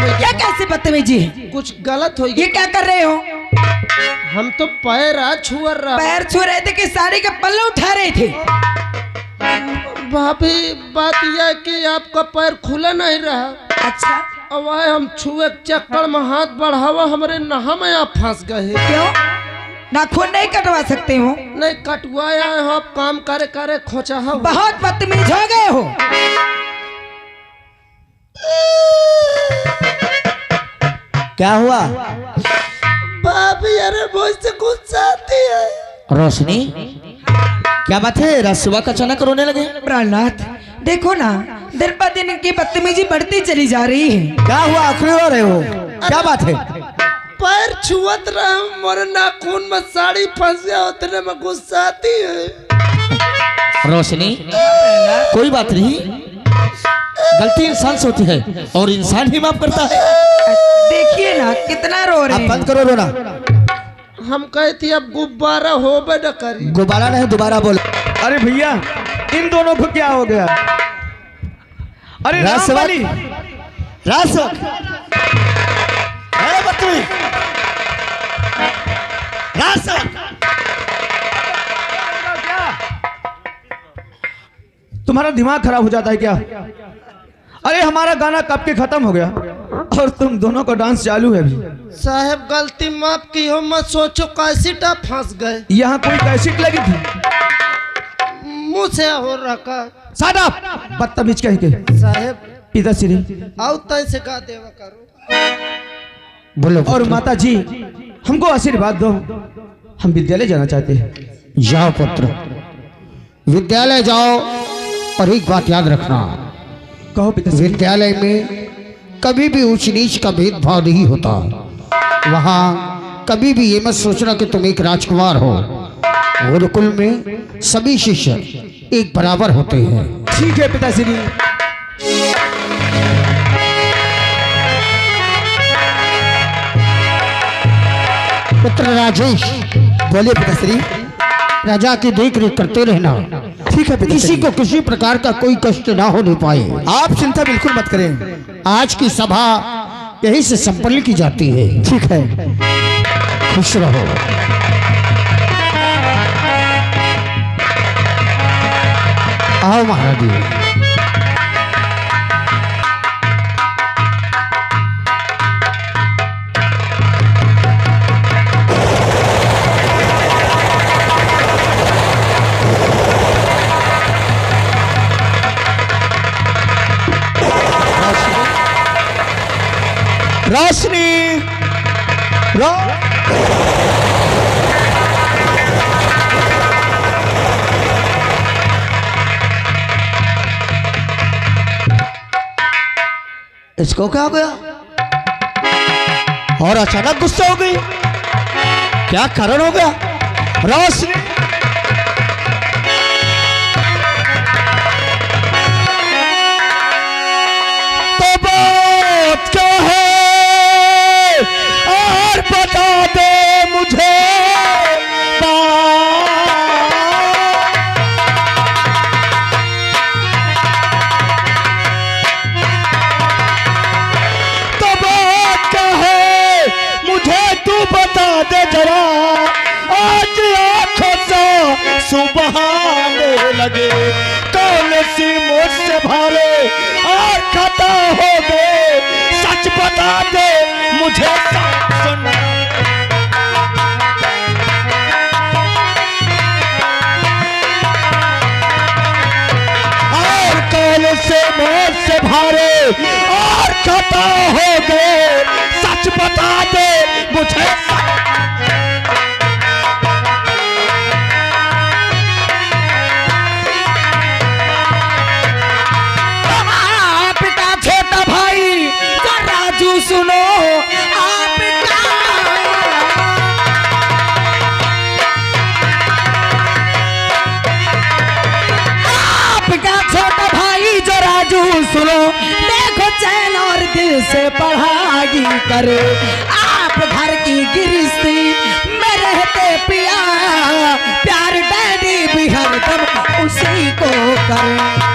क्या कैसे बदतमीजी? कुछ गलत हो ये गया। क्या कर रहे हो? हम तो पैर छुअर रहा। पैर छू रहे थे कि साड़ी के पल्ले उठा रहे थे? भाभी बात यह है कि आपका पैर खुला नहीं रहा। अच्छा, अब आए हम छुए के चक्कर में हाथ बढ़ावा हमारे नहा में आप फंस गए। क्यों? नाखून नहीं कटवा सकते हो? नहीं कटवाया है, आप काम करे करे खोचा हो। बहुत बदतमीज हो गए हो। क्या हुआ? भाभी अरे मुझसे गुस्सा आती है। रोशनी, क्या बात है? रात सुबह का अचानक रोने लगे? प्राणनाथ देखो ना, दिन पर दिन इनकी बदतमीजी बढ़ती चली जा रही है। क्या हुआ? आखिर रो रहे हो? क्या बात है? पैर छुअत रहा मोरे नाखून में साड़ी फंस गया, उतने में गुस्सा आती है। रोशनी, कोई बात नहीं, गलती इंसान से होती है और इंसान ही माफ करता है। देखिए ना कितना रो रहे अब हैं। बंद करो रोना। हम कहती अब गुब्बारा हो न करी। गुब्बारा नहीं, दोबारा बोलो। अरे भैया, इन दोनों को क्या हो गया? अरे रात से रामबली, रात से बदतमीज, रात से तुम्हारा दिमाग खराब हो जाता है क्या? अरे हमारा गाना कब के खत्म हो गया और तुम दोनों का डांस चालू है अभी। साहब गलती माफ की हो, मत सोचो कैसेटा फंस गए। यहाँ कोई कैसेट लगी थी? मुँह से हो रखा। सादा बदतमीज कह के। साहब पिताश्री आओ तय से गा देवा करो। बोलो। और माता जी हमको आशीर्वाद दो, हम विद्यालय जाना चाहते हैं। जाओ पुत्र, विद्यालय जाओ और एक बात याद रखना, कहो पिताश्री। विद्यालय में कभी भी ऊंच नीच का भेदभाव नहीं होता। वहाँ कभी भी ये मत सोचना कि तुम एक राजकुमार हो। गुरुकुल में सभी शिष्य एक बराबर होते हैं। ठीक है पिताश्री। पुत्र राजेश, बोलिए पिताश्री। प्रजा की देख रेख करते रहना, ठीक है पिताश्री। किसी को किसी प्रकार का कोई कष्ट ना होने पाए। आप चिंता बिल्कुल मत करें। आज की सभा यही से संपन्न की जाती है। ठीक है, खुश रहो। आओ महाराज जी। रोशनी, इसको क्या हो गया और अचानक गुस्सा हो गई? क्या कारण हो गया? रोशनी, तो बात क्या है और बता दे मुझे। तो बात क्या है मुझे तू बता दे जरा। आज आंखों से सुबह आने लगे, कौन सी मुझसे भारे और खता हो गए। सच बता दे मुझे, सुना। और कौन से मुझसे भारे और खता हो गए। सच बता दे मुझे। आपका छोटा भाई तो राजू सुनो, आपका छोटा भाई जो राजू सुनो, देखो चैन और दिल से पढ़ाई करे। आप घर की गिरस्ती में रहते पिया, प्यार डैडी भी हरदम उसी को करे।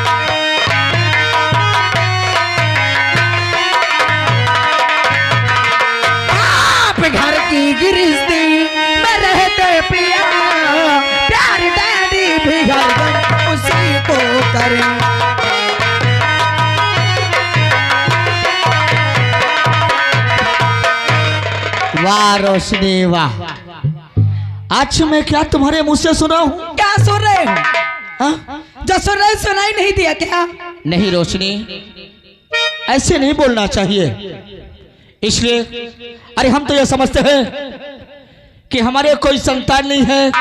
करे। वाह रोशनी वाह, आज मैं क्या तुम्हारे मुंह से सुना हूँ? क्या सुन रहे हो? हाँ? जो सुन रहे सुनाई नहीं दिया क्या? नहीं रोशनी, ऐसे नहीं बोलना चाहिए। इसलिए अरे हम तो ये समझते हैं कि हमारे कोई संतान नहीं है,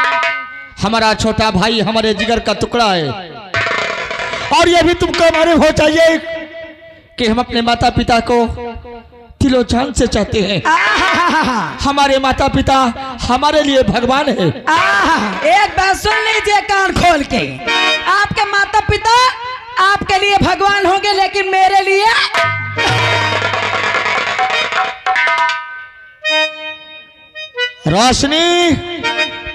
हमारा छोटा भाई हमारे जिगर का टुकड़ा है। और ये भी तुमको मालूम हो चाहिए कि हम अपने माता पिता को दिलो जान से चाहते हैं। हमारे माता पिता हमारे लिए भगवान है। एक बात सुन लीजिए कान खोल के, आपके माता पिता आपके लिए भगवान होंगे, लेकिन मेरे लिए रोशनी,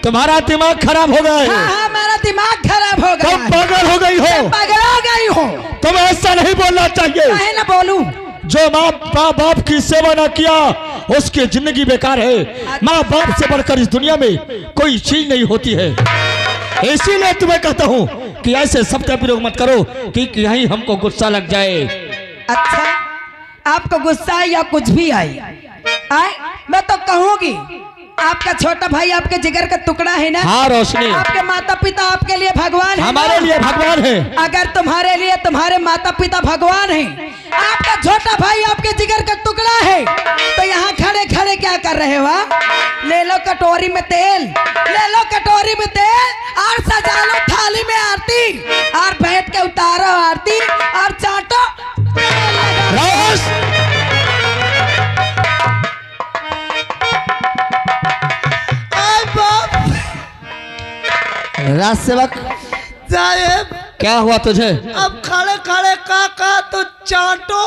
तुम्हारा दिमाग खराब हो गया है। हाँ, मेरा दिमाग खराब हो गया। तुम पागल हो गई हो। पागल हो गई हो। तुम ऐसा नहीं बोलना चाहिए। मैं ना बोलूं। जो माँ बाप की सेवा ना किया उसकी जिंदगी बेकार है। माँ बाप से बढ़कर इस दुनिया में कोई चीज नहीं होती है। इसीलिए तुम्हें कहता हूँ कि ऐसे शब्द प्रयोग मत करो कि कहीं हमको गुस्सा लग जाए। अच्छा, आपको गुस्सा आए या कुछ भी आए, मैं तो कहूंगी आपका छोटा भाई आपके जिगर का टुकड़ा है ना। हाँ रोशनी, आपके माता पिता आपके लिए भगवान है। हमारे लिए भगवान है। अगर तुम्हारे लिए तुम्हारे माता पिता भगवान है, आपका छोटा भाई आपके जिगर का टुकड़ा है, तो यहाँ खड़े खड़े क्या कर रहे हो? ले लो कटोरी में तेल, ले लो कटोरी में तेल और सजा लो थाली में आरती, और बैठ के उतारो आरती और चाटो। राज सेवक साहेब, क्या हुआ तुझे? अब खड़े खड़े काका तो चाटो।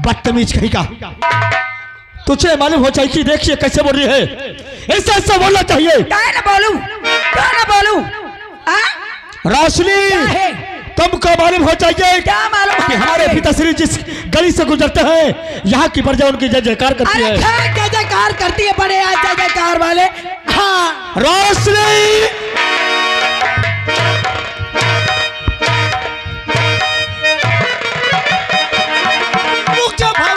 बदतमीज कहीं का, तुझे मालूम हो चाहिए कि देखिए कैसे बोल रही है। ऐसा ऐसा बोलना चाहिए। क्या ना बोलूं, क्या ना बोलूं? रोशनी, तुमको मालूम हो चाहिए क्या मालूम कि हमारे पिताश्री जिस गली से गुजरते हैं यहाँ की प्रजा उनकी जय जयकार करती है। जय जयकार करती है, बड़े आज जय जयकार वाले। हाँ रोशनी, रुक जा भाई।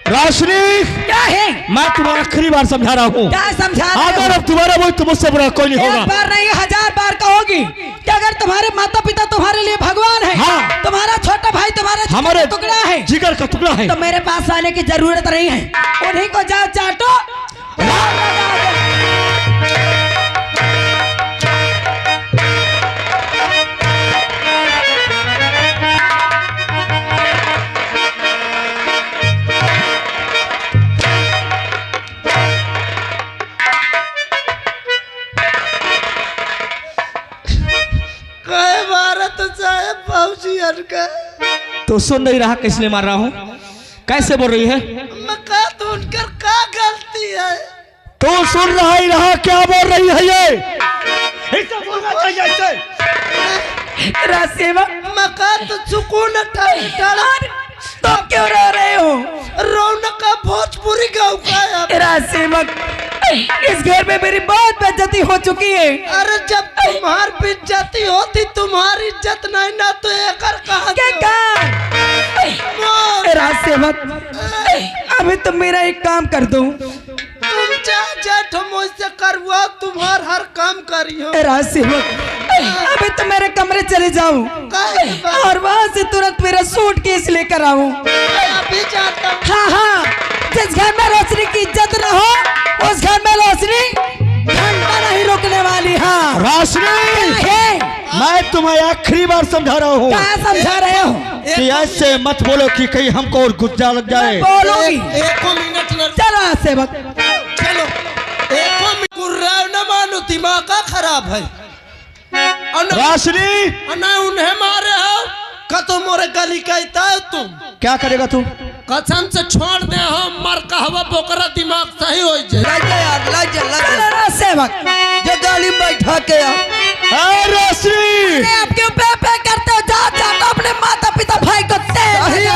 रोशनी, क्या है? मैं तुम्हारा आखिरी बार समझा रहा हूँ। क्या समझा रहे हो? अगर अब तुम्हारा वो तो मुझसे बुरा कोई नहीं एक होगा। बार नहीं 1000 बार कहोगी कि अगर तुम्हारे माता पिता तुम्हारे लिए भगवान है, हाँ। तुम्हारा छोटा भाई तुम्हारे हमारे टुकड़ा है, जिगर का टुकड़ा है, तो मेरे पास आने की जरूरत नहीं है। उन्हीं को जाओ चाटो। कई बार तो साहेब बाबूजी अनका तो सुन नहीं रहा किस लिए मार रहा हूँ? कैसे बोल रही है? मैं कहा तो उनकर क्या गलती है? तो सुन रहा ही रहा क्या बोल रही है ये? ऐसा बोलना चाहिए ऐसे। रासेवा, मैं कहा तो सुकून ठहरा। तो क्यों रो रहे हो? रौनक का भोजपुरी गाँव का है। रासेवक, इस घर में मेरी बहुत बेइज्जती हो चुकी है। अरे जब तुम्हारी बेइज्जती होती, तुम्हारी इज्जत नहीं ना तो एकर कहा रासेवक, अभी तुम मेरा एक काम कर दो। तुम जेठ मुझसे करवा, तुम्हार हर काम करियो। रासेवक, अभी तुम मेरे कमरे चले जाओ और वहाँ से तुरंत मेरा सूटकेस लेकर आओ। अभी जाता हूँ। हाँ हाँ, जिस घर में रोशनी की इज्जत न हो उस घर में रोशनी घंटा नहीं रुकने वाली। हाँ रोशनी, मैं तुम्हें आखिरी बार समझा रहा हूँ। क्या समझा रहे हो? कि ऐसे मत बोलो कि कहीं हमको और गुस्सा लग जाए। बोलोगी? एक मिनट चलो सेवक, चलो। एक मिनट न मानो, दिमाग का खराब है। रोशनी, ना उन्हें मारे हो, देखा तो मोरे गली कहता है तुम क्या करेगा तू? कसम से छोड़ दे हम मर कहवा बोकरा दिमाग सही हो जाए। चलो ना सेवक ये गाड़ी में बैठा के रोशनी अरे आप क्यों पे करते हो? जा तो अपने माता पिता भाई को तेज अरे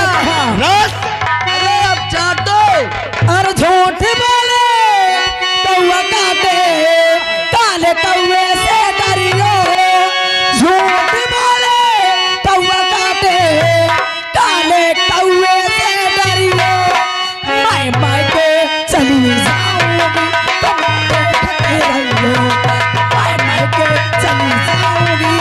अब चाटो और झूठ बोले कौआ काटे काले कौए से डरियो। झूठ बोले कौआ काटे काले कौए से डरियो। मैं के चली जाऊंगी तुम देखते रहियो। मैं के चली जाऊंगी।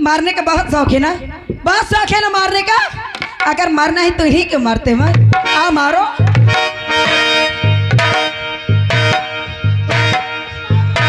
मारने का बहुत शौक है ना? बहुत शौक है ना मारने का? अगर मारना है तो ही क्यों मारते हैं? आ मारो।